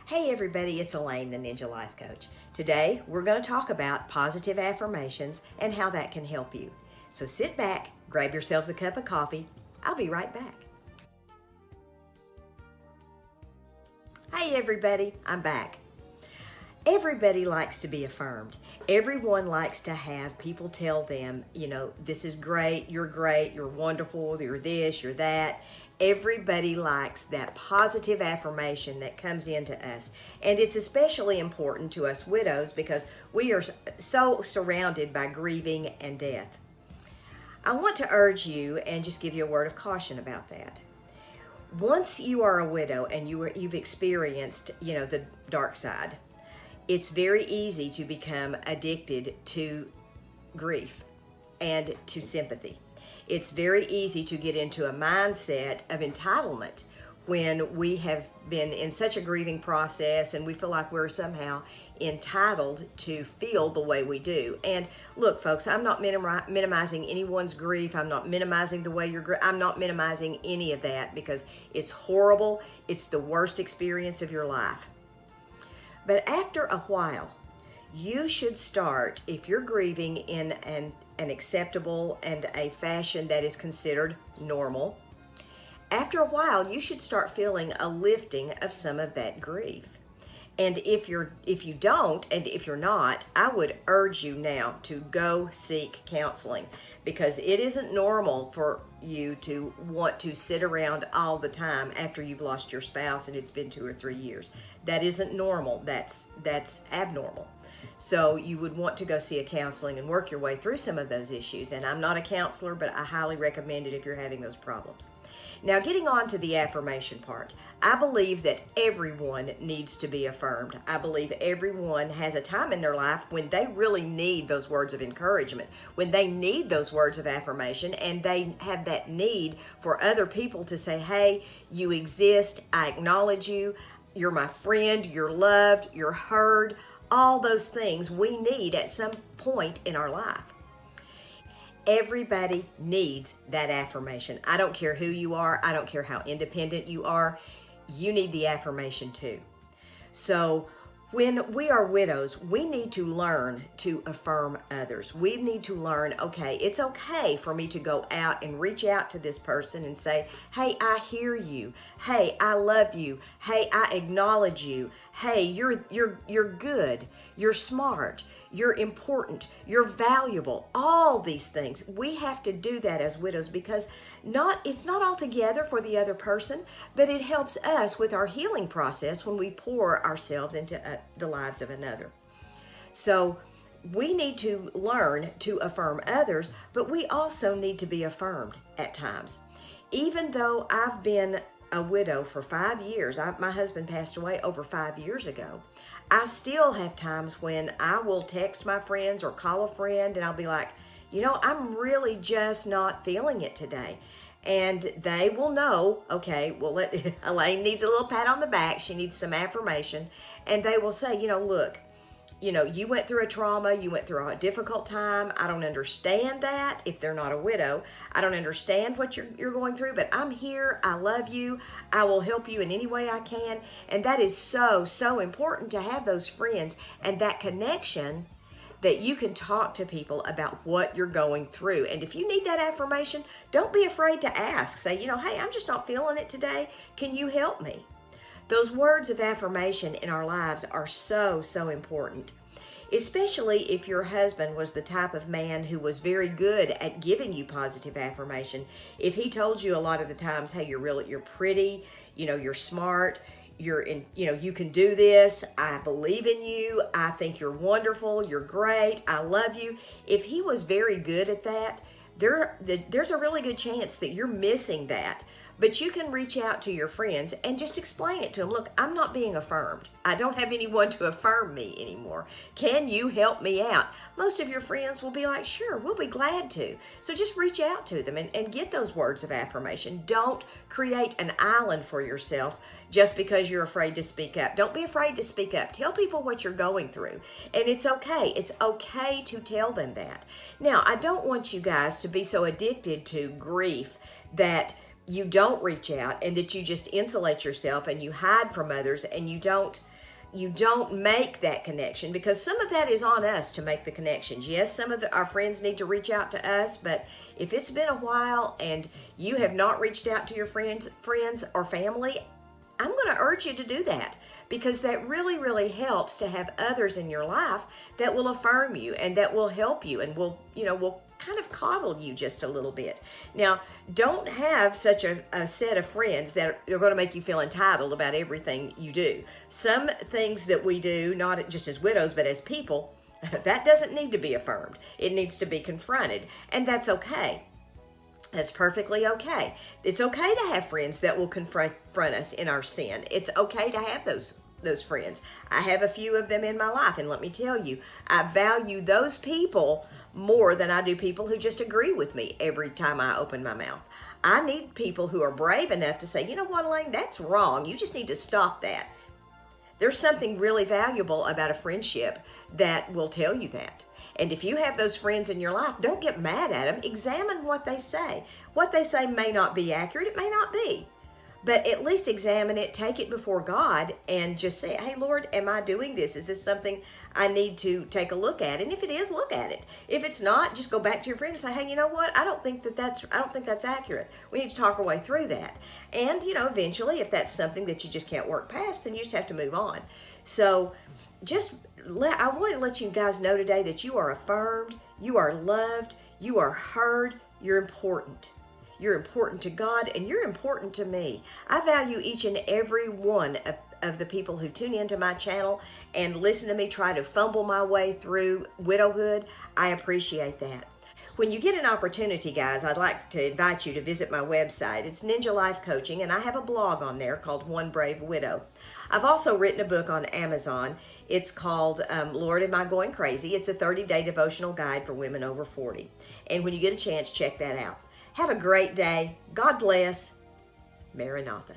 Hey everybody, it's Elaine, the Ninja Life Coach. Today, we're going to talk about positive affirmations and how that can help you. So sit back, grab yourselves a cup of coffee. I'll be right back. Hey everybody, I'm back. Everybody likes to be affirmed. Everyone likes to have people tell them, this is great, you're wonderful, you're this, you're that. Everybody likes that positive affirmation that comes into us. And it's especially important to us widows because we are so surrounded by grieving and death. I want to urge you and just give you a word of caution about that. Once you are a widow and you've experienced, the dark side, it's very easy to become addicted to grief and to sympathy. It's very easy to get into a mindset of entitlement when we have been in such a grieving process and we feel like we're somehow entitled to feel the way we do. And look, folks, I'm not minimizing anyone's grief. I'm not minimizing the way I'm not minimizing any of that because it's horrible. It's the worst experience of your life. But after a while, you should start, if you're grieving in an acceptable and a fashion that is considered normal, after a while, you should start feeling a lifting of some of that grief. And if you don't, and if you're not, I would urge you now to go seek counseling because it isn't normal for you to want to sit around all the time after you've lost your spouse and it's been 2 or 3 years. That isn't normal. That's abnormal. So you would want to go see a counseling and work your way through some of those issues. And I'm not a counselor, but I highly recommend it if you're having those problems. Now, getting on to the affirmation part, I believe that everyone needs to be affirmed. I believe everyone has a time in their life when they really need those words of encouragement, when they need those words of affirmation, and they have that need for other people to say, hey, you exist, I acknowledge you, you're my friend, you're loved, you're heard. All those things we need at some point in our life. Everybody needs that affirmation. I don't care who you are. I don't care how independent you are. You need the affirmation too. So when we are widows, we need to learn to affirm others. We need to learn, okay, it's okay for me to go out and reach out to this person and say, hey, I hear you. Hey, I love you. Hey, I acknowledge you. Hey, you're good. You're smart. You're important. You're valuable. All these things. We have to do that as widows because it's not altogether for the other person, but it helps us with our healing process when we pour ourselves into the lives of another. So we need to learn to affirm others, but we also need to be affirmed at times. Even though I've been a widow for 5 years, my husband passed away over 5 years ago, I still have times when I will text my friends or call a friend and I'll be like, I'm really just not feeling it today. And they will know, okay, well, Elaine needs a little pat on the back. She needs some affirmation. And they will say, look, you went through a trauma, you went through a difficult time. I don't understand that if they're not a widow. I don't understand what you're going through, but I'm here. I love you. I will help you in any way I can. And that is so, so important to have those friends and that connection that you can talk to people about what you're going through. And if you need that affirmation, don't be afraid to ask. Say, hey, I'm just not feeling it today. Can you help me? Those words of affirmation in our lives are so, so important, especially if your husband was the type of man who was very good at giving you positive affirmation. If he told you a lot of the times, hey, you're pretty, you're smart, you can do this, I believe in you, I think you're wonderful, you're great, I love you. If he was very good at that, there's a really good chance that you're missing that. But you can reach out to your friends and just explain it to them. Look, I'm not being affirmed. I don't have anyone to affirm me anymore. Can you help me out? Most of your friends will be like, sure, we'll be glad to. So just reach out to them and get those words of affirmation. Don't create an island for yourself just because you're afraid to speak up. Don't be afraid to speak up. Tell people what you're going through. And it's okay. It's okay to tell them that. Now, I don't want you guys to be so addicted to grief that you don't reach out and that you just insulate yourself and you hide from others and you don't you don't make that connection, because some of that is on us to make the connections. Yes, some of our friends need to reach out to us, but if it's been a while and you have not reached out to your friends or family, I'm going to urge you to do that, because that really, really helps to have others in your life that will affirm you and that will help you and will kind of coddle you just a little bit. Now, don't have such a set of friends that are going to make you feel entitled about everything you do. Some things that we do, not just as widows, but as people, that doesn't need to be affirmed. It needs to be confronted, and that's okay. That's perfectly okay. It's okay to have friends that will confront us in our sin. It's okay to have those friends. I have a few of them in my life, and let me tell you, I value those people more than I do people who just agree with me every time I open my mouth. I need people who are brave enough to say, you know what, Elaine, that's wrong. You just need to stop that. There's something really valuable about a friendship that will tell you that. And if you have those friends in your life, don't get mad at them. Examine what they say. What they say may not be accurate. It may not be. But at least examine it, take it before God, and just say, hey, Lord, am I doing this? Is this something I need to take a look at? And if it is, look at it. If it's not, just go back to your friend and say, hey, you know what? I don't think that's accurate. We need to talk our way through that. And, eventually, if that's something that you just can't work past, then you just have to move on. So I want to let you guys know today that you are affirmed, you are loved, you are heard, you're important. You're important to God, and you're important to me. I value each and every one of the people who tune into my channel and listen to me try to fumble my way through widowhood. I appreciate that. When you get an opportunity, guys, I'd like to invite you to visit my website. It's Ninja Life Coaching, and I have a blog on there called One Brave Widow. I've also written a book on Amazon. It's called Lord, Am I Going Crazy? It's a 30-day devotional guide for women over 40. And when you get a chance, check that out. Have a great day. God bless. Maranatha.